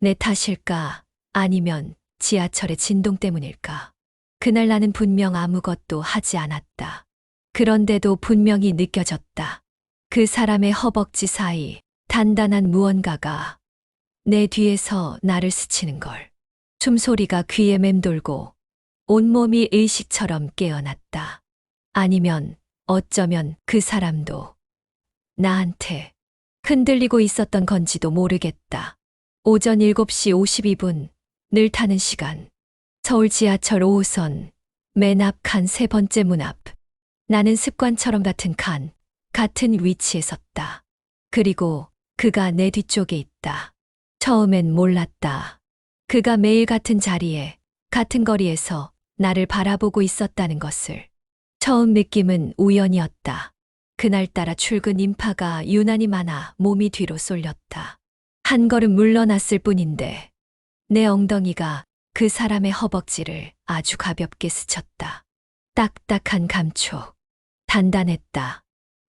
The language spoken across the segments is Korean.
내 탓일까? 아니면 지하철의 진동 때문일까? 그날 나는 분명 아무것도 하지 않았다. 그런데도 분명히 느껴졌다. 그 사람의 허벅지 사이 단단한 무언가가 내 뒤에서 나를 스치는 걸. 숨소리가 귀에 맴돌고 온몸이 의식처럼 깨어났다. 아니면 어쩌면 그 사람도 나한테 흔들리고 있었던 건지도 모르겠다. 오전 7시 52분, 늘 타는 시간. 서울 지하철 5호선, 맨 앞 칸 세 번째 문 앞. 나는 습관처럼 같은 위치에 섰다. 그리고 그가 내 뒤쪽에 있다. 처음엔 몰랐다. 그가 매일 같은 자리에, 같은 거리에서 나를 바라보고 있었다는 것을. 처음 느낌은 우연이었다. 그날따라 출근 인파가 유난히 많아 몸이 뒤로 쏠렸다. 한 걸음 물러났을 뿐인데 내 엉덩이가 그 사람의 허벅지를 아주 가볍게 스쳤다. 딱딱한 감촉. 단단했다.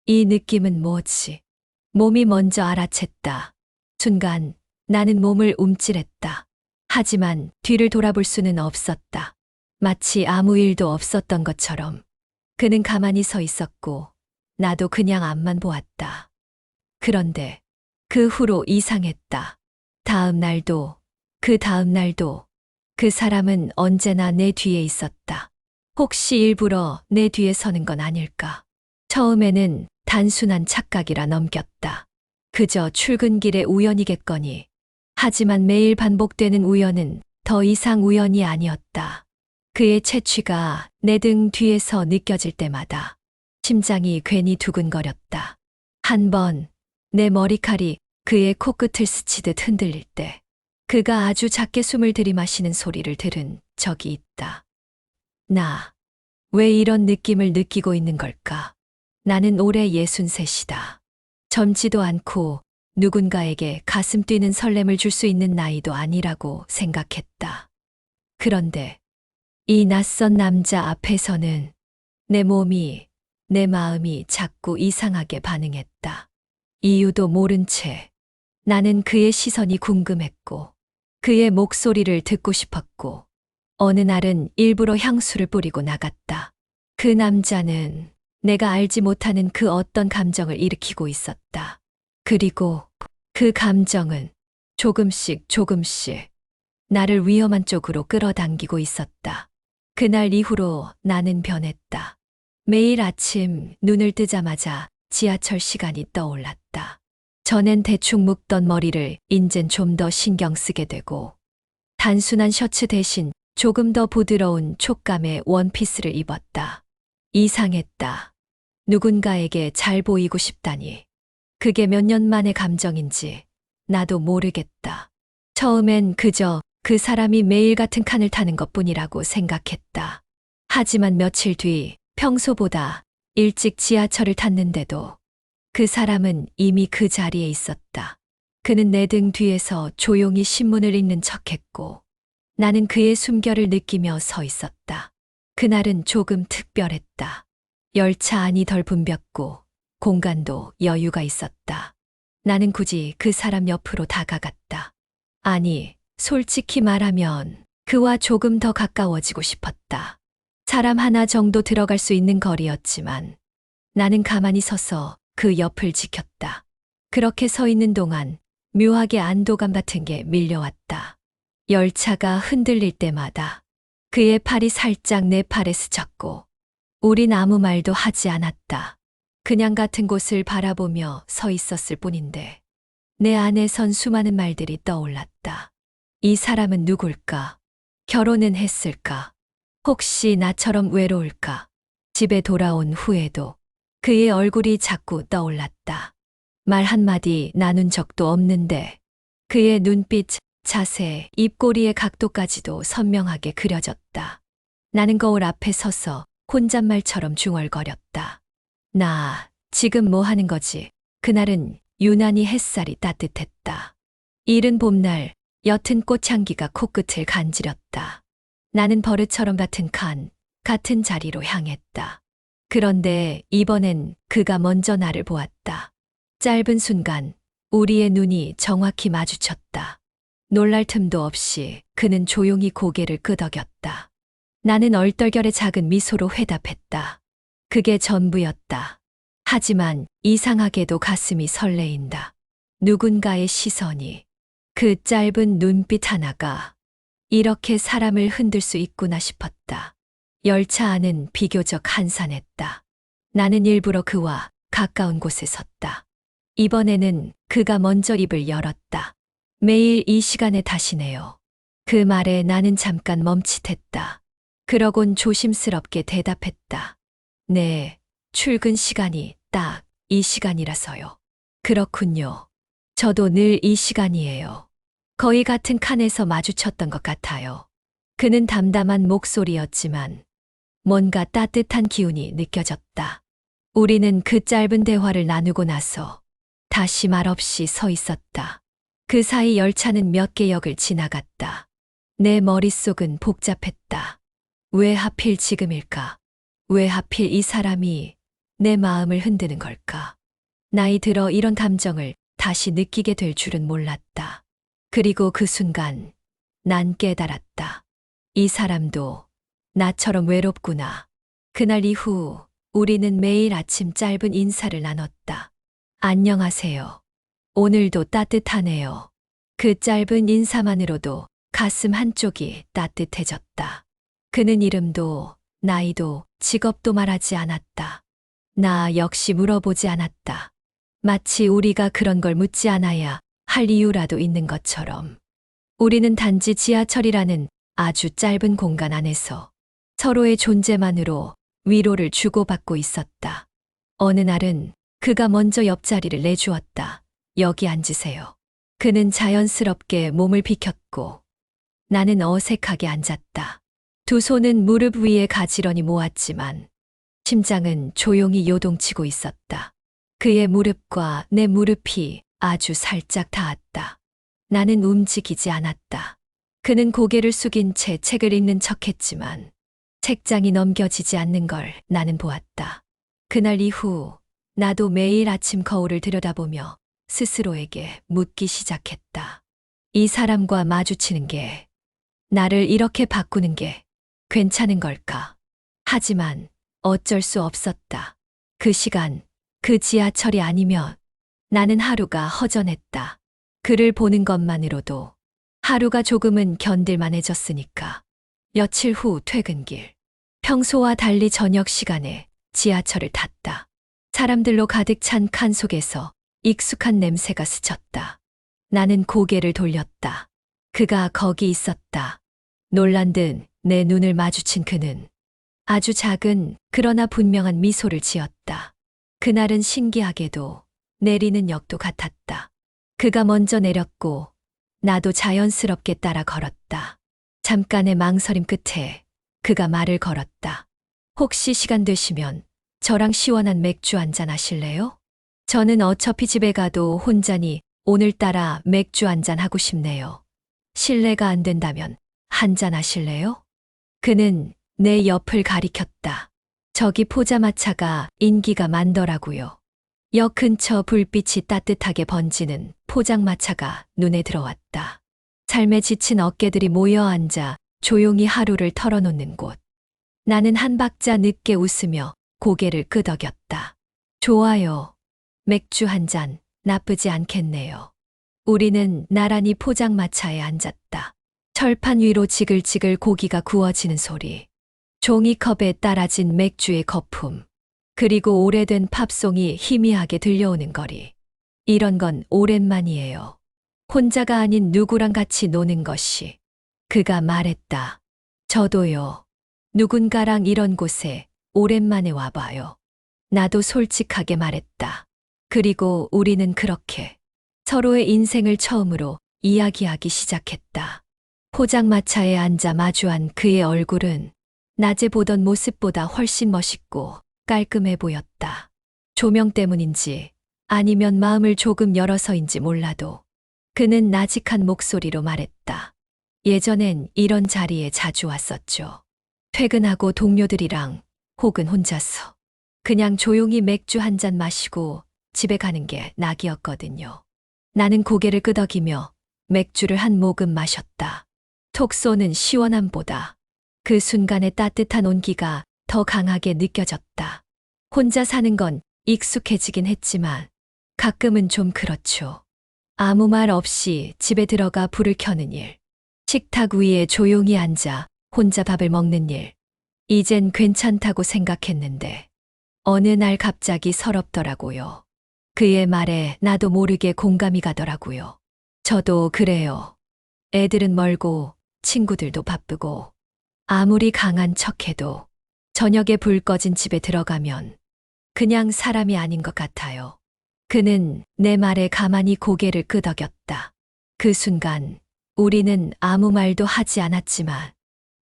이 느낌은 뭐지? 몸이 먼저 알아챘다. 순간 나는 몸을 움찔했다. 하지만 뒤를 돌아볼 수는 없었다. 마치 아무 일도 없었던 것처럼. 그는 가만히 서 있었고 나도 그냥 앞만 보았다. 그런데 그 후로 이상했다. 다음 날도, 그 다음 날도 그 사람은 언제나 내 뒤에 있었다. 혹시 일부러 내 뒤에 서는 건 아닐까? 처음에는 단순한 착각이라 넘겼다. 그저 출근길의 우연이겠거니. 하지만 매일 반복되는 우연은 더 이상 우연이 아니었다. 그의 채취가 내 등 뒤에서 느껴질 때마다 심장이 괜히 두근거렸다. 한 번 내 머리칼이 그의 코끝을 스치듯 흔들릴 때 그가 아주 작게 숨을 들이마시는 소리를 들은 적이 있다. 나, 왜 이런 느낌을 느끼고 있는 걸까? 나는 올해 63이다. 젊지도 않고 누군가에게 가슴 뛰는 설렘을 줄 수 있는 나이도 아니라고 생각했다. 그런데 이 낯선 남자 앞에서는 내 몸이, 내 마음이 자꾸 이상하게 반응했다. 이유도 모른 채 나는 그의 시선이 궁금했고 그의 목소리를 듣고 싶었고 어느 날은 일부러 향수를 뿌리고 나갔다. 그 남자는 내가 알지 못하는 그 어떤 감정을 일으키고 있었다. 그리고 그 감정은 조금씩 나를 위험한 쪽으로 끌어당기고 있었다. 그날 이후로 나는 변했다. 매일 아침 눈을 뜨자마자 지하철 시간이 떠올랐다. 전엔 대충 묶던 머리를 인젠 좀 더 신경 쓰게 되고 단순한 셔츠 대신 조금 더 부드러운 촉감의 원피스를 입었다. 이상했다. 누군가에게 잘 보이고 싶다니. 그게 몇 년 만의 감정인지 나도 모르겠다. 처음엔 그저 그 사람이 매일 같은 칸을 타는 것뿐이라고 생각했다. 하지만 며칠 뒤 평소보다 일찍 지하철을 탔는데도 그 사람은 이미 그 자리에 있었다. 그는 내 등 뒤에서 조용히 신문을 읽는 척했고 나는 그의 숨결을 느끼며 서 있었다. 그날은 조금 특별했다. 열차 안이 덜 붐볐고 공간도 여유가 있었다. 나는 굳이 그 사람 옆으로 다가갔다. 아니, 솔직히 말하면 그와 조금 더 가까워지고 싶었다. 사람 하나 정도 들어갈 수 있는 거리였지만 나는 가만히 서서 그 옆을 지켰다. 그렇게 서 있는 동안 묘하게 안도감 같은 게 밀려왔다. 열차가 흔들릴 때마다 그의 팔이 살짝 내 팔에 스쳤고 우린 아무 말도 하지 않았다. 그냥 같은 곳을 바라보며 서 있었을 뿐인데 내 안에선 수많은 말들이 떠올랐다. 이 사람은 누굴까? 결혼은 했을까? 혹시 나처럼 외로울까? 집에 돌아온 후에도 그의 얼굴이 자꾸 떠올랐다. 말 한마디 나눈 적도 없는데 그의 눈빛, 자세, 입꼬리의 각도까지도 선명하게 그려졌다. 나는 거울 앞에 서서 혼잣말처럼 중얼거렸다. 나 지금 뭐 하는 거지? 그날은 유난히 햇살이 따뜻했다. 이른 봄날 옅은 꽃향기가 코끝을 간지렸다. 나는 버릇처럼 같은 자리로 향했다. 그런데 이번엔 그가 먼저 나를 보았다. 짧은 순간 우리의 눈이 정확히 마주쳤다. 놀랄 틈도 없이 그는 조용히 고개를 끄덕였다. 나는 얼떨결에 작은 미소로 회답했다. 그게 전부였다. 하지만 이상하게도 가슴이 설레인다. 누군가의 시선이, 그 짧은 눈빛 하나가 이렇게 사람을 흔들 수 있구나 싶었다. 열차 안은 비교적 한산했다. 나는 일부러 그와 가까운 곳에 섰다. 이번에는 그가 먼저 입을 열었다. 매일 이 시간에 다시네요. 그 말에 나는 잠깐 멈칫했다. 그러곤 조심스럽게 대답했다. 네, 출근 시간이 딱 이 시간이라서요. 그렇군요. 저도 늘 이 시간이에요. 거의 같은 칸에서 마주쳤던 것 같아요. 그는 담담한 목소리였지만 뭔가 따뜻한 기운이 느껴졌다. 우리는 그 짧은 대화를 나누고 나서 다시 말없이 서 있었다. 그 사이 열차는 몇 개 역을 지나갔다. 내 머릿속은 복잡했다. 왜 하필 지금일까? 왜 하필 이 사람이 내 마음을 흔드는 걸까? 나이 들어 이런 감정을 다시 느끼게 될 줄은 몰랐다. 그리고 그 순간 난 깨달았다. 이 사람도 나처럼 외롭구나. 그날 이후 우리는 매일 아침 짧은 인사를 나눴다. 안녕하세요. 오늘도 따뜻하네요. 그 짧은 인사만으로도 가슴 한쪽이 따뜻해졌다. 그는 이름도 나이도 직업도 말하지 않았다. 나 역시 물어보지 않았다. 마치 우리가 그런 걸 묻지 않아야 할 이유라도 있는 것처럼. 우리는 단지 지하철이라는 아주 짧은 공간 안에서 서로의 존재만으로 위로를 주고받고 있었다. 어느 날은 그가 먼저 옆자리를 내주었다. 여기 앉으세요. 그는 자연스럽게 몸을 비켰고 나는 어색하게 앉았다. 두 손은 무릎 위에 가지런히 모았지만 심장은 조용히 요동치고 있었다. 그의 무릎과 내 무릎이 아주 살짝 닿았다. 나는 움직이지 않았다. 그는 고개를 숙인 채 책을 읽는 척했지만 책장이 넘겨지지 않는 걸 나는 보았다. 그날 이후 나도 매일 아침 거울을 들여다보며 스스로에게 묻기 시작했다. 이 사람과 마주치는 게, 나를 이렇게 바꾸는 게 괜찮은 걸까? 하지만 어쩔 수 없었다. 그 시간, 그 지하철이 아니면 나는 하루가 허전했다. 그를 보는 것만으로도 하루가 조금은 견딜만해졌으니까. 며칠 후 퇴근길. 평소와 달리 저녁 시간에 지하철을 탔다. 사람들로 가득 찬 칸 속에서 익숙한 냄새가 스쳤다. 나는 고개를 돌렸다. 그가 거기 있었다. 놀란 듯 내 눈을 마주친 그는 아주 작은 그러나 분명한 미소를 지었다. 그날은 신기하게도 내리는 역도 같았다. 그가 먼저 내렸고 나도 자연스럽게 따라 걸었다. 잠깐의 망설임 끝에 그가 말을 걸었다. 혹시 시간 되시면 저랑 시원한 맥주 한잔 하실래요? 저는 어차피 집에 가도 혼자니 오늘따라 맥주 한잔 하고 싶네요. 실례가 안 된다면 한잔 하실래요? 그는 내 옆을 가리켰다. 저기 포장마차가 인기가 많더라고요. 역 근처 불빛이 따뜻하게 번지는 포장마차가 눈에 들어왔다. 삶에 지친 어깨들이 모여 앉아 조용히 하루를 털어놓는 곳. 나는 한 박자 늦게 웃으며 고개를 끄덕였다. 좋아요. 맥주 한 잔 나쁘지 않겠네요. 우리는 나란히 포장마차에 앉았다. 철판 위로 지글지글 고기가 구워지는 소리. 종이컵에 따라진 맥주의 거품. 그리고 오래된 팝송이 희미하게 들려오는 거리. 이런 건 오랜만이에요. 혼자가 아닌 누구랑 같이 노는 것이. 그가 말했다. 저도요. 누군가랑 이런 곳에 오랜만에 와봐요. 나도 솔직하게 말했다. 그리고 우리는 그렇게 서로의 인생을 처음으로 이야기하기 시작했다. 포장마차에 앉아 마주한 그의 얼굴은 낮에 보던 모습보다 훨씬 멋있고 깔끔해 보였다. 조명 때문인지 아니면 마음을 조금 열어서인지 몰라도 그는 나직한 목소리로 말했다. 예전엔 이런 자리에 자주 왔었죠. 퇴근하고 동료들이랑 혹은 혼자서 그냥 조용히 맥주 한 잔 마시고 집에 가는 게 낙이었거든요. 나는 고개를 끄덕이며 맥주를 한 모금 마셨다. 톡 쏘는 시원함보다 그 순간의 따뜻한 온기가 더 강하게 느껴졌다. 혼자 사는 건 익숙해지긴 했지만 가끔은 좀 그렇죠. 아무 말 없이 집에 들어가 불을 켜는 일. 식탁 위에 조용히 앉아 혼자 밥을 먹는 일. 이젠 괜찮다고 생각했는데 어느 날 갑자기 서럽더라고요. 그의 말에 나도 모르게 공감이 가더라고요. 저도 그래요. 애들은 멀고 친구들도 바쁘고 아무리 강한 척해도 저녁에 불 꺼진 집에 들어가면 그냥 사람이 아닌 것 같아요. 그는 내 말에 가만히 고개를 끄덕였다. 그 순간 우리는 아무 말도 하지 않았지만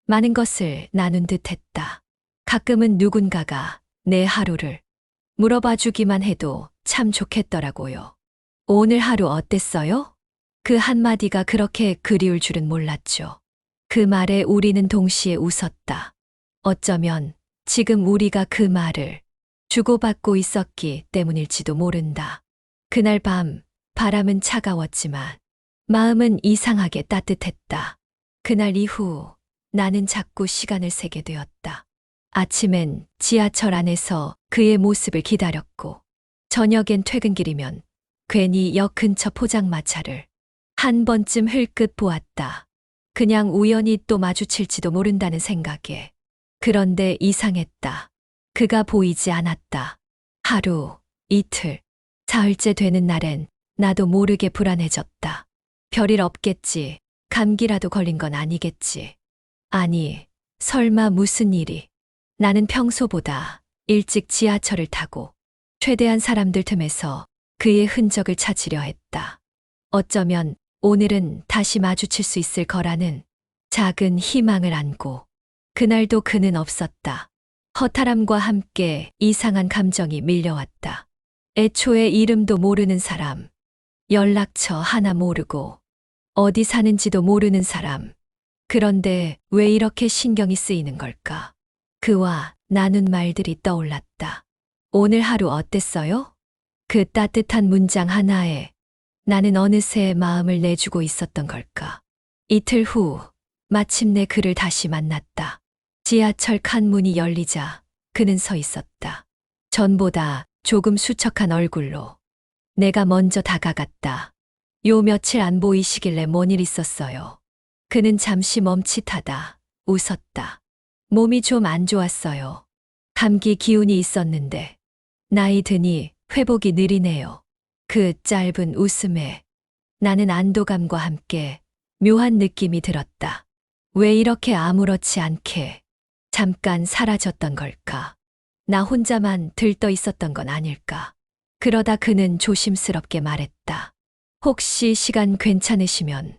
많은 것을 나눈 듯 했다. 가끔은 누군가가 내 하루를 물어봐 주기만 해도 참 좋겠더라고요. 오늘 하루 어땠어요? 그 한마디가 그렇게 그리울 줄은 몰랐죠. 그 말에 우리는 동시에 웃었다. 어쩌면 지금 우리가 그 말을 주고받고 있었기 때문일지도 모른다. 그날 밤 바람은 차가웠지만 마음은 이상하게 따뜻했다. 그날 이후 나는 자꾸 시간을 세게 되었다. 아침엔 지하철 안에서 그의 모습을 기다렸고 저녁엔 퇴근길이면 괜히 역 근처 포장마차를 한 번쯤 흘끗 보았다. 그냥 우연히 또 마주칠지도 모른다는 생각에. 그런데 이상했다. 그가 보이지 않았다. 하루, 이틀, 사흘째 되는 날엔 나도 모르게 불안해졌다. 별일 없겠지. 감기라도 걸린 건 아니겠지. 아니, 설마 무슨 일이. 나는 평소보다 일찍 지하철을 타고 최대한 사람들 틈에서 그의 흔적을 찾으려 했다. 어쩌면 오늘은 다시 마주칠 수 있을 거라는 작은 희망을 안고. 그날도 그는 없었다. 허탈함과 함께 이상한 감정이 밀려왔다. 애초에 이름도 모르는 사람, 연락처 하나 모르고 어디 사는지도 모르는 사람. 그런데 왜 이렇게 신경이 쓰이는 걸까? 그와 나눈 말들이 떠올랐다. 오늘 하루 어땠어요? 그 따뜻한 문장 하나에 나는 어느새 마음을 내주고 있었던 걸까? 이틀 후 마침내 그를 다시 만났다. 지하철 칸문이 열리자 그는 서 있었다. 전보다 조금 수척한 얼굴로. 내가 먼저 다가갔다. 요 며칠 안 보이시길래 뭔 일 있었어요. 그는 잠시 멈칫하다 웃었다. 몸이 좀 안 좋았어요. 감기 기운이 있었는데 나이 드니 회복이 느리네요. 그 짧은 웃음에 나는 안도감과 함께 묘한 느낌이 들었다. 왜 이렇게 아무렇지 않게 잠깐 사라졌던 걸까? 나 혼자만 들떠 있었던 건 아닐까? 그러다 그는 조심스럽게 말했다. 혹시 시간 괜찮으시면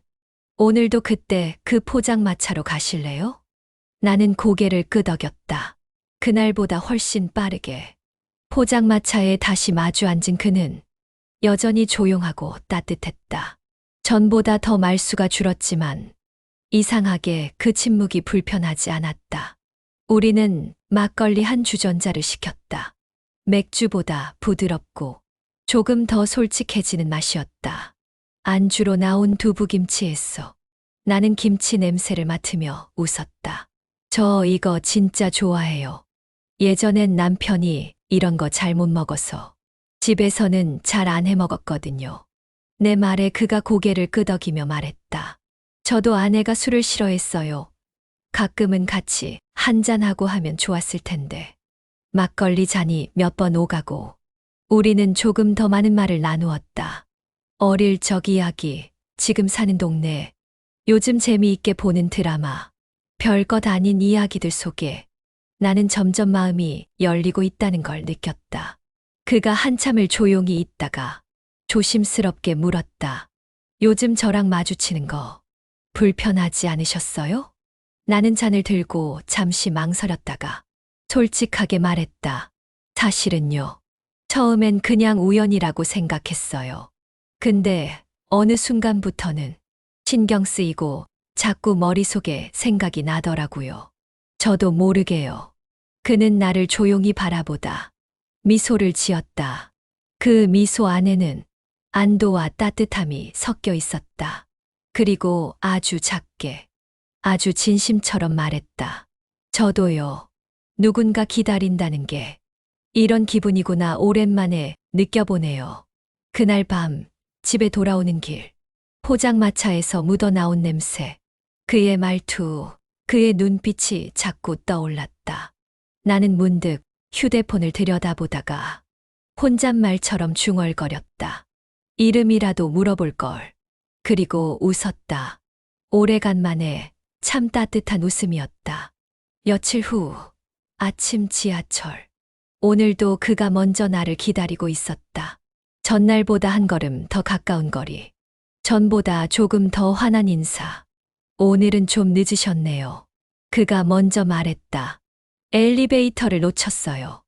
오늘도 그때 그 포장마차로 가실래요? 나는 고개를 끄덕였다. 그날보다 훨씬 빠르게 포장마차에 다시 마주 앉은 그는 여전히 조용하고 따뜻했다. 전보다 더 말수가 줄었지만 이상하게 그 침묵이 불편하지 않았다. 우리는 막걸리 한 주전자를 시켰다. 맥주보다 부드럽고 조금 더 솔직해지는 맛이었다. 안주로 나온 두부김치였어. 나는 김치 냄새를 맡으며 웃었다. 저 이거 진짜 좋아해요. 예전엔 남편이 이런 거 잘 못 먹어서 집에서는 잘 안 해 먹었거든요. 내 말에 그가 고개를 끄덕이며 말했다. 저도 아내가 술을 싫어했어요. 가끔은 같이 한잔하고 하면 좋았을 텐데. 막걸리 잔이 몇 번 오가고 우리는 조금 더 많은 말을 나누었다. 어릴 적 이야기, 지금 사는 동네, 요즘 재미있게 보는 드라마, 별것 아닌 이야기들 속에 나는 점점 마음이 열리고 있다는 걸 느꼈다. 그가 한참을 조용히 있다가 조심스럽게 물었다. 요즘 저랑 마주치는 거 불편하지 않으셨어요? 나는 잔을 들고 잠시 망설였다가 솔직하게 말했다. 사실은요. 처음엔 그냥 우연이라고 생각했어요. 근데 어느 순간부터는 신경 쓰이고 자꾸 머릿속에 생각이 나더라고요. 저도 모르게요. 그는 나를 조용히 바라보다 미소를 지었다. 그 미소 안에는 안도와 따뜻함이 섞여 있었다. 그리고 아주 작게, 아주 진심처럼 말했다. 저도요. 누군가 기다린다는 게 이런 기분이구나 오랜만에 느껴보네요. 그날 밤 집에 돌아오는 길, 포장마차에서 묻어나온 냄새, 그의 말투, 그의 눈빛이 자꾸 떠올랐다. 나는 문득 휴대폰을 들여다보다가 혼잣말처럼 중얼거렸다. 이름이라도 물어볼 걸. 그리고 웃었다. 오래간만에 참 따뜻한 웃음이었다. 며칠 후 아침 지하철. 오늘도 그가 먼저 나를 기다리고 있었다. 전날보다 한 걸음 더 가까운 거리. 전보다 조금 더 환한 인사. 오늘은 좀 늦으셨네요. 그가 먼저 말했다. 엘리베이터를 놓쳤어요.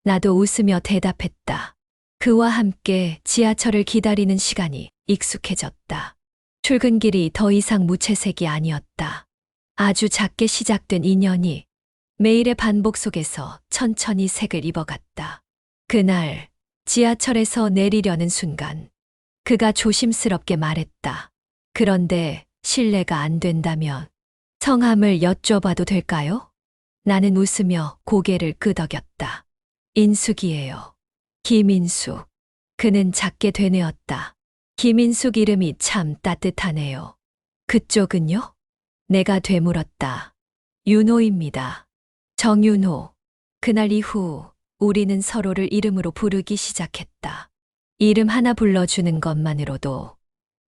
나도 웃으며 대답했다. 그와 함께 지하철을 기다리는 시간이 익숙해졌다. 출근길이 더 이상 무채색이 아니었다. 아주 작게 시작된 인연이 매일의 반복 속에서 천천히 색을 입어갔다. 그날 지하철에서 내리려는 순간 그가 조심스럽게 말했다. 그런데 실례가 안 된다면 성함을 여쭤봐도 될까요? 나는 웃으며 고개를 끄덕였다. 인숙이에요. 김인숙. 그는 작게 되뇌었다. 김인숙 이름이 참 따뜻하네요. 그쪽은요? 내가 되물었다. 윤호입니다. 정윤호. 그날 이후 우리는 서로를 이름으로 부르기 시작했다. 이름 하나 불러주는 것만으로도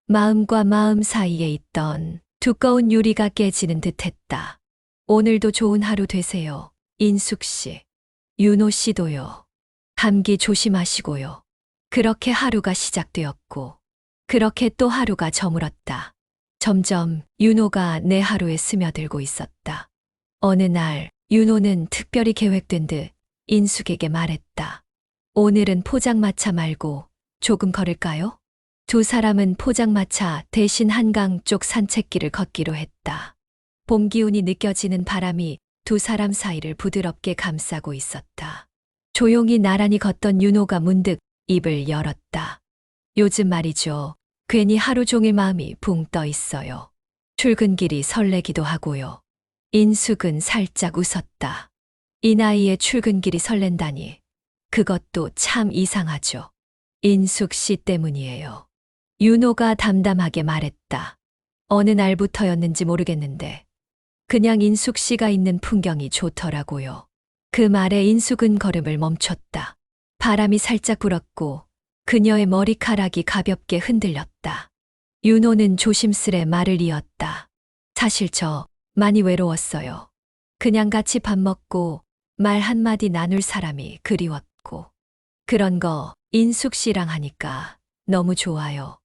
마음과 마음 사이에 있던 두꺼운 유리가 깨지는 듯했다. 오늘도 좋은 하루 되세요. 인숙 씨. 윤호 씨도요. 감기 조심하시고요. 그렇게 하루가 시작되었고, 그렇게 또 하루가 저물었다. 점점 윤호가 내 하루에 스며들고 있었다. 어느 날 윤호는 특별히 계획된 듯 인숙에게 말했다. 오늘은 포장마차 말고 조금 걸을까요? 두 사람은 포장마차 대신 한강 쪽 산책길을 걷기로 했다. 봄 기운이 느껴지는 바람이 두 사람 사이를 부드럽게 감싸고 있었다. 조용히 나란히 걷던 윤호가 문득 입을 열었다. 요즘 말이죠. 괜히 하루 종일 마음이 붕 떠 있어요. 출근길이 설레기도 하고요. 인숙은 살짝 웃었다. 이 나이에 출근길이 설렌다니. 그것도 참 이상하죠. 인숙 씨 때문이에요. 윤호가 담담하게 말했다. 어느 날부터였는지 모르겠는데 그냥 인숙 씨가 있는 풍경이 좋더라고요. 그 말에 인숙은 걸음을 멈췄다. 바람이 살짝 불었고 그녀의 머리카락이 가볍게 흔들렸다. 윤호는 조심스레 말을 이었다. 사실 저 많이 외로웠어요. 그냥 같이 밥 먹고 말 한마디 나눌 사람이 그리웠고. 그런 거 인숙 씨랑 하니까 너무 좋아요.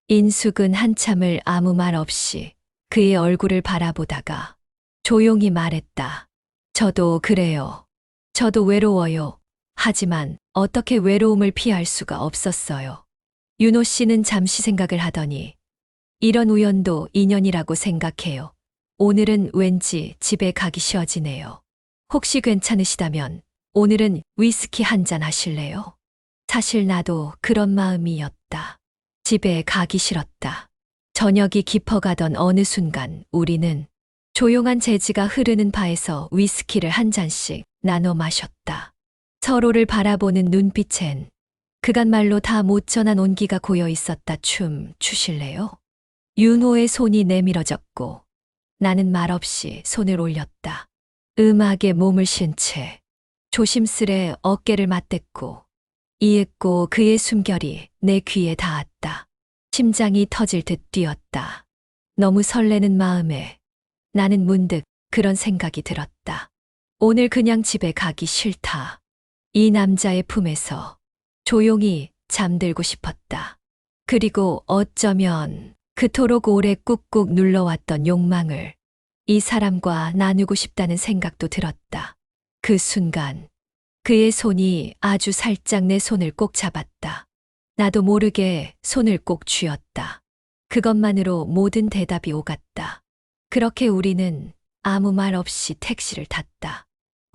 인숙은 한참을 아무 말 없이 그의 얼굴을 바라보다가 조용히 말했다. 저도 그래요. 저도 외로워요. 하지만 어떻게 외로움을 피할 수가 없었어요. 윤호 씨는 잠시 생각을 하더니 이런 우연도 인연이라고 생각해요. 오늘은 왠지 집에 가기 쉬워지네요. 혹시 괜찮으시다면 오늘은 위스키 한잔 하실래요? 사실 나도 그런 마음이었다. 집에 가기 싫었다. 저녁이 깊어가던 어느 순간 우리는 조용한 재즈가 흐르는 바에서 위스키를 한 잔씩 나눠 마셨다. 서로를 바라보는 눈빛엔 그간말로 다 못 전한 온기가 고여 있었다. 춤 추실래요? 윤호의 손이 내밀어졌고 나는 말없이 손을 올렸다. 음악에 몸을 신 채 조심스레 어깨를 맞댔고 이윽고 그의 숨결이 내 귀에 닿았다. 심장이 터질 듯 뛰었다. 너무 설레는 마음에 나는 문득 그런 생각이 들었다. 오늘 그냥 집에 가기 싫다. 이 남자의 품에서 조용히 잠들고 싶었다. 그리고 어쩌면 그토록 오래 꾹꾹 눌러왔던 욕망을 이 사람과 나누고 싶다는 생각도 들었다. 그 순간 그의 손이 아주 살짝 내 손을 꼭 잡았다. 나도 모르게 손을 꼭 쥐었다. 그것만으로 모든 대답이 오갔다. 그렇게 우리는 아무 말 없이 택시를 탔다.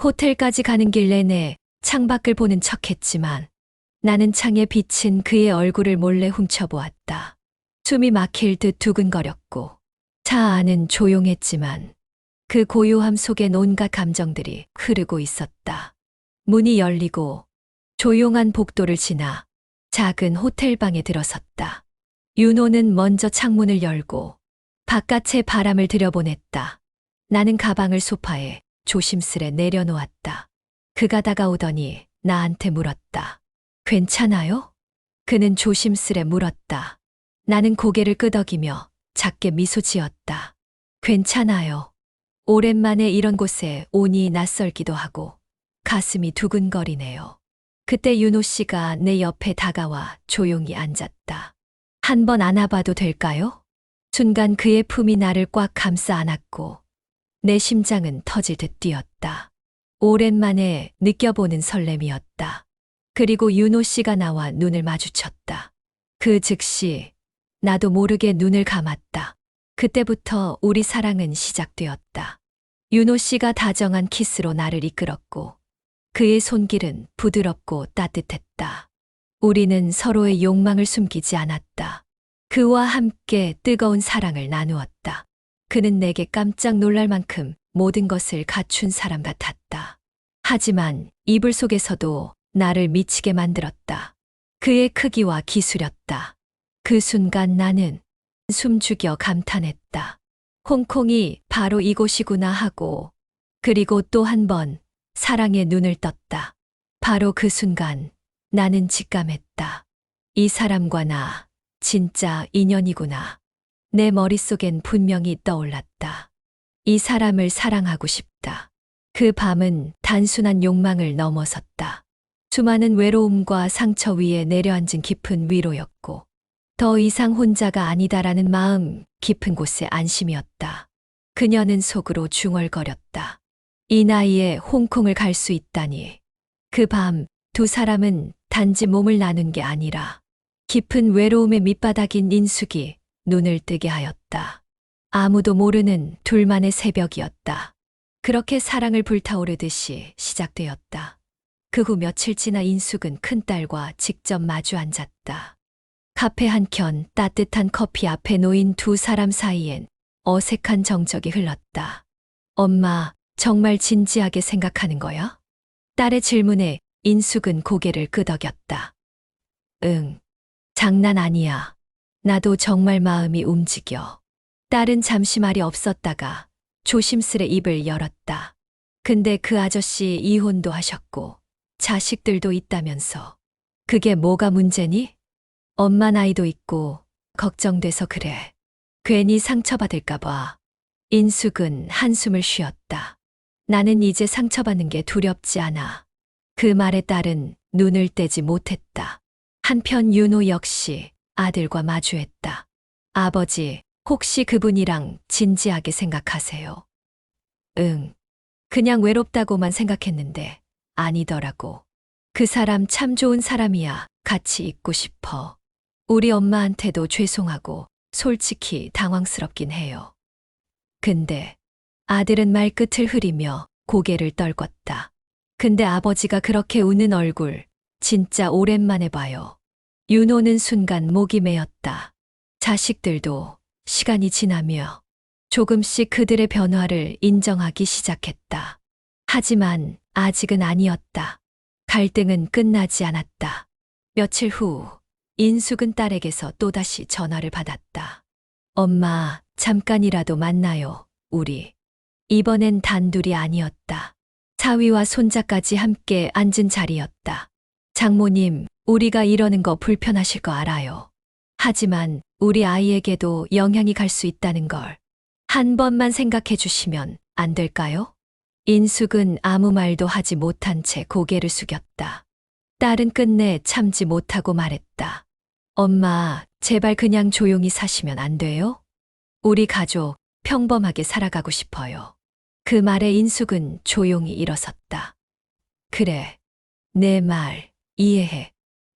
호텔까지 가는 길 내내 창밖을 보는 척했지만 나는 창에 비친 그의 얼굴을 몰래 훔쳐보았다. 숨이 막힐 듯 두근거렸고 차 안은 조용했지만 그 고요함 속엔 온갖 감정들이 흐르고 있었다. 문이 열리고 조용한 복도를 지나 작은 호텔방에 들어섰다. 윤호는 먼저 창문을 열고 바깥의 바람을 들여보냈다. 나는 가방을 소파에 조심스레 내려놓았다. 그가 다가오더니 나한테 물었다. 괜찮아요? 그는 조심스레 물었다. 나는 고개를 끄덕이며 작게 미소 지었다. 괜찮아요. 오랜만에 이런 곳에 오니 낯설기도 하고 가슴이 두근거리네요. 그때 윤호 씨가 내 옆에 다가와 조용히 앉았다. 한번 안아봐도 될까요? 순간 그의 품이 나를 꽉 감싸 안았고 내 심장은 터질 듯 뛰었다. 오랜만에 느껴보는 설렘이었다. 그리고 윤호 씨가 나와 눈을 마주쳤다. 그 즉시 나도 모르게 눈을 감았다. 그때부터 우리 사랑은 시작되었다. 윤호 씨가 다정한 키스로 나를 이끌었고 그의 손길은 부드럽고 따뜻했다. 우리는 서로의 욕망을 숨기지 않았다. 그와 함께 뜨거운 사랑을 나누었다. 그는 내게 깜짝 놀랄 만큼 모든 것을 갖춘 사람 같았다. 하지만 이불 속에서도 나를 미치게 만들었다. 그의 크기와 기술였다. 그 순간 나는 숨죽여 감탄했다. 홍콩이 바로 이곳이구나 하고 그리고 또 한 번 사랑에 눈을 떴다. 바로 그 순간 나는 직감했다. 이 사람과 나 진짜 인연이구나. 내 머릿속엔 분명히 떠올랐다. 이 사람을 사랑하고 싶다. 그 밤은 단순한 욕망을 넘어섰다. 수많은 외로움과 상처 위에 내려앉은 깊은 위로였고 더 이상 혼자가 아니다라는 마음 깊은 곳에 안심이었다. 그녀는 속으로 중얼거렸다. 이 나이에 홍콩을 갈 수 있다니. 그 밤 두 사람은 단지 몸을 나눈 게 아니라 깊은 외로움의 밑바닥인 인숙이 눈을 뜨게 하였다. 아무도 모르는 둘만의 새벽이었다. 그렇게 사랑을 불타오르듯이 시작되었다. 그 후 며칠 지나 인숙은 큰딸과 직접 마주 앉았다. 카페 한켠 따뜻한 커피 앞에 놓인 두 사람 사이엔 어색한 정적이 흘렀다. 엄마, 정말 진지하게 생각하는 거야? 딸의 질문에 인숙은 고개를 끄덕였다. 응, 장난 아니야. 나도 정말 마음이 움직여. 딸은 잠시 말이 없었다가 조심스레 입을 열었다. 근데 그 아저씨 이혼도 하셨고 자식들도 있다면서. 그게 뭐가 문제니? 엄마 나이도 있고 걱정돼서 그래. 괜히 상처받을까 봐. 인숙은 한숨을 쉬었다. 나는 이제 상처받는 게 두렵지 않아. 그 말에 딸은 눈을 떼지 못했다. 한편 윤호 역시 아들과 마주했다. 아버지, 혹시 그분이랑 진지하게 생각하세요? 응. 그냥 외롭다고만 생각했는데 아니더라고. 그 사람 참 좋은 사람이야. 같이 있고 싶어. 우리 엄마한테도 죄송하고 솔직히 당황스럽긴 해요. 근데 아들은 말끝을 흐리며 고개를 떨궜다. 근데 아버지가 그렇게 웃는 얼굴 진짜 오랜만에 봐요. 윤호는 순간 목이 메었다. 자식들도 시간이 지나며 조금씩 그들의 변화를 인정하기 시작했다. 하지만 아직은 아니었다. 갈등은 끝나지 않았다. 며칠 후 인숙은 딸에게서 또다시 전화를 받았다. 엄마, 잠깐이라도 만나요, 우리. 이번엔 단둘이 아니었다. 사위와 손자까지 함께 앉은 자리였다. 장모님, 우리가 이러는 거 불편하실 거 알아요. 하지만 우리 아이에게도 영향이 갈 수 있다는 걸 한 번만 생각해 주시면 안 될까요? 인숙은 아무 말도 하지 못한 채 고개를 숙였다. 딸은 끝내 참지 못하고 말했다. 엄마, 제발 그냥 조용히 사시면 안 돼요? 우리 가족 평범하게 살아가고 싶어요. 그 말에 인숙은 조용히 일어섰다. 그래, 내 말 이해해.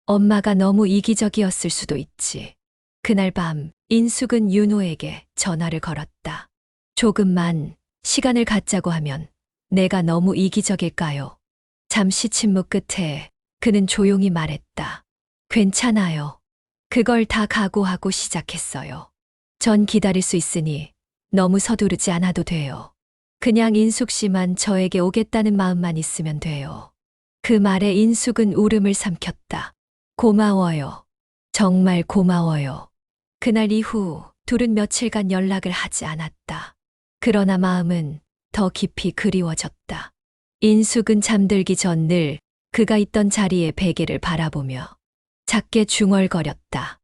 엄마가 너무 이기적이었을 수도 있지. 그날 밤 인숙은 윤호에게 전화를 걸었다. 조금만 시간을 갖자고 하면 내가 너무 이기적일까요? 잠시 침묵 끝에 그는 조용히 말했다. 괜찮아요. 그걸 다 각오하고 시작했어요. 전 기다릴 수 있으니 너무 서두르지 않아도 돼요. 그냥 인숙 씨만 저에게 오겠다는 마음만 있으면 돼요. 그 말에 인숙은 울음을 삼켰다. 고마워요. 정말 고마워요. 그날 이후 둘은 며칠간 연락을 하지 않았다. 그러나 마음은 더 깊이 그리워졌다. 인숙은 잠들기 전 늘 그가 있던 자리에 베개를 바라보며 작게 중얼거렸다.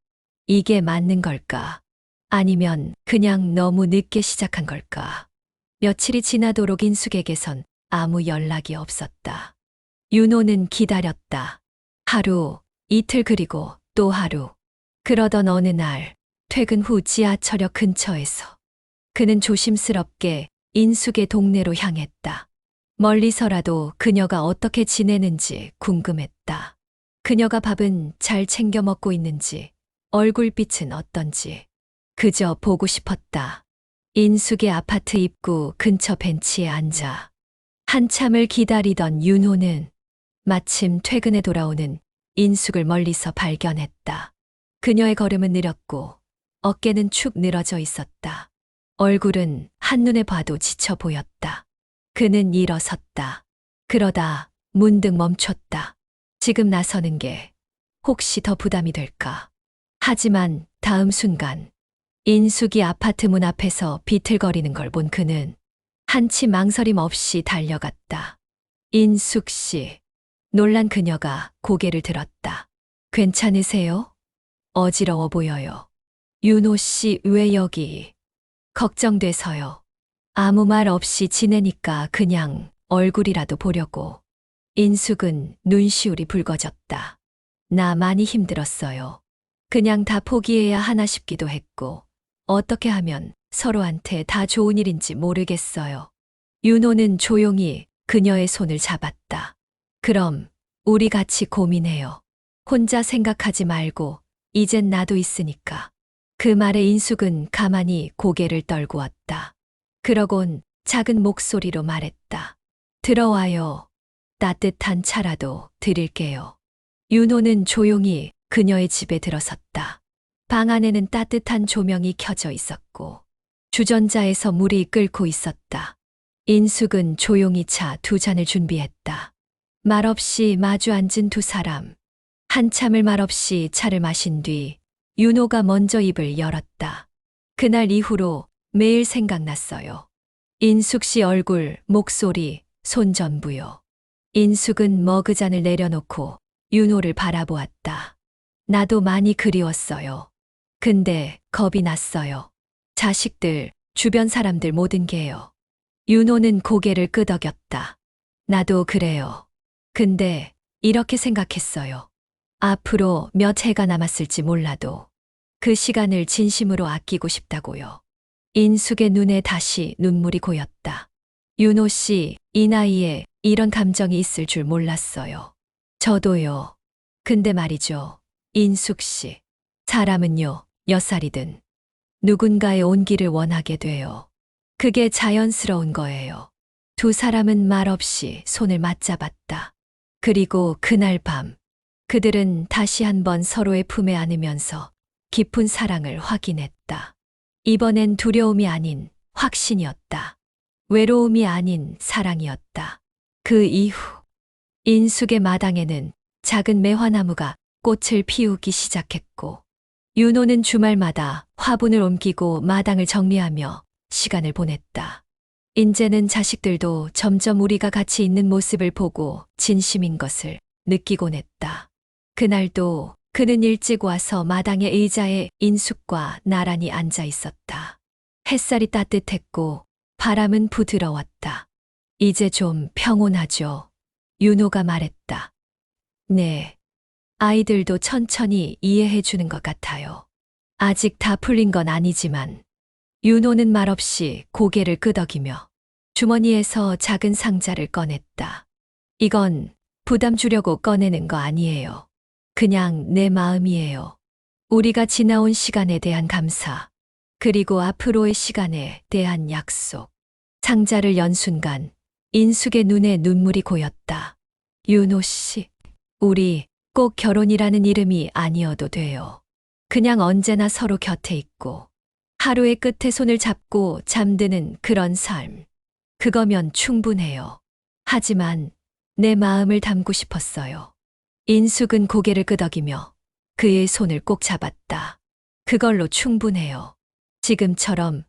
이게 맞는 걸까? 아니면 그냥 너무 늦게 시작한 걸까? 며칠이 지나도록 인숙에게선 아무 연락이 없었다. 윤호는 기다렸다. 하루, 이틀 그리고 또 하루. 그러던 어느 날 퇴근 후 지하철역 근처에서 그는 조심스럽게 인숙의 동네로 향했다. 멀리서라도 그녀가 어떻게 지내는지 궁금했다. 그녀가 밥은 잘 챙겨 먹고 있는지, 얼굴빛은 어떤지 그저 보고 싶었다. 인숙의 아파트 입구 근처 벤치에 앉아 한참을 기다리던 윤호는 마침 퇴근에 돌아오는 인숙을 멀리서 발견했다. 그녀의 걸음은 느렸고 어깨는 축 늘어져 있었다. 얼굴은 한눈에 봐도 지쳐 보였다. 그는 일어섰다. 그러다 문득 멈췄다. 지금 나서는 게 혹시 더 부담이 될까? 하지만 다음 순간 인숙이 아파트 문 앞에서 비틀거리는 걸 본 그는 한치 망설임 없이 달려갔다. 인숙 씨. 놀란 그녀가 고개를 들었다. 괜찮으세요? 어지러워 보여요. 윤호 씨 왜 여기? 걱정돼서요. 아무 말 없이 지내니까 그냥 얼굴이라도 보려고. 인숙은 눈시울이 붉어졌다. 나 많이 힘들었어요. 그냥 다 포기해야 하나 싶기도 했고, 어떻게 하면 서로한테 다 좋은 일인지 모르겠어요. 윤호는 조용히 그녀의 손을 잡았다. 그럼 우리 같이 고민해요. 혼자 생각하지 말고 이젠 나도 있으니까. 그 말에 인숙은 가만히 고개를 떨구었다. 그러곤 작은 목소리로 말했다. 들어와요. 따뜻한 차라도 드릴게요. 윤호는 조용히 그녀의 집에 들어섰다. 방 안에는 따뜻한 조명이 켜져 있었고 주전자에서 물이 끓고 있었다. 인숙은 조용히 차 두 잔을 준비했다. 말없이 마주 앉은 두 사람. 한참을 말없이 차를 마신 뒤 윤호가 먼저 입을 열었다. 그날 이후로 매일 생각났어요. 인숙 씨 얼굴, 목소리, 손전부요. 인숙은 머그잔을 내려놓고 윤호를 바라보았다. 나도 많이 그리웠어요. 근데 겁이 났어요. 자식들, 주변 사람들 모든 게요. 윤호는 고개를 끄덕였다. 나도 그래요. 근데 이렇게 생각했어요. 앞으로 몇 해가 남았을지 몰라도 그 시간을 진심으로 아끼고 싶다고요. 인숙의 눈에 다시 눈물이 고였다. 윤호 씨, 이 나이에 이런 감정이 있을 줄 몰랐어요. 저도요. 근데 말이죠. 인숙 씨. 사람은요, 몇 살이든 누군가의 온기를 원하게 돼요. 그게 자연스러운 거예요. 두 사람은 말없이 손을 맞잡았다. 그리고 그날 밤, 그들은 다시 한번 서로의 품에 안으면서 깊은 사랑을 확인했다. 이번엔 두려움이 아닌 확신이었다. 외로움이 아닌 사랑이었다. 그 이후, 인숙의 마당에는 작은 매화나무가 꽃을 피우기 시작했고, 윤호는 주말마다 화분을 옮기고 마당을 정리하며 시간을 보냈다. 인제는 자식들도 점점 우리가 같이 있는 모습을 보고 진심인 것을 느끼곤 했다. 그날도 그는 일찍 와서 마당의 의자에 인숙과 나란히 앉아 있었다. 햇살이 따뜻했고 바람은 부드러웠다. 이제 좀 평온하죠. 윤호가 말했다. 네. 아이들도 천천히 이해해 주는 것 같아요. 아직 다 풀린 건 아니지만. 윤호는 말없이 고개를 끄덕이며 주머니에서 작은 상자를 꺼냈다. 이건 부담 주려고 꺼내는 거 아니에요. 그냥 내 마음이에요. 우리가 지나온 시간에 대한 감사, 그리고 앞으로의 시간에 대한 약속. 상자를 연 순간 인숙의 눈에 눈물이 고였다. 윤호 씨, 우리 꼭 결혼이라는 이름이 아니어도 돼요. 그냥 언제나 서로 곁에 있고 하루의 끝에 손을 잡고 잠드는 그런 삶. 그거면 충분해요. 하지만 내 마음을 담고 싶었어요. 인숙은 고개를 끄덕이며 그의 손을 꼭 잡았다. 그걸로 충분해요. 지금처럼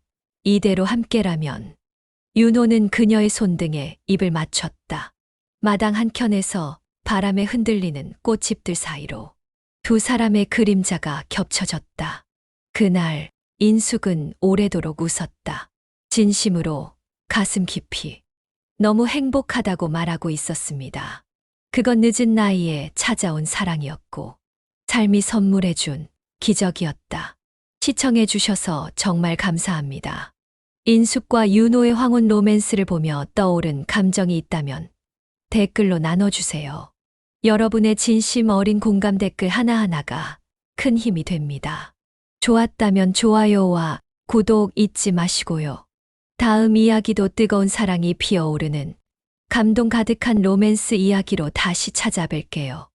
이대로 함께라면. 윤호는 그녀의 손등에 입을 맞췄다. 마당 한켠에서 바람에 흔들리는 꽃잎들 사이로 두 사람의 그림자가 겹쳐졌다. 그날 인숙은 오래도록 웃었다. 진심으로 가슴 깊이 너무 행복하다고 말하고 있었습니다. 그건 늦은 나이에 찾아온 사랑이었고 삶이 선물해준 기적이었다. 시청해 주셔서 정말 감사합니다. 인숙과 윤호의 황혼 로맨스를 보며 떠오른 감정이 있다면 댓글로 나눠주세요. 여러분의 진심 어린 공감 댓글 하나하나가 큰 힘이 됩니다. 좋았다면 좋아요와 구독 잊지 마시고요. 다음 이야기도 뜨거운 사랑이 피어오르는 감동 가득한 로맨스 이야기로 다시 찾아뵐게요.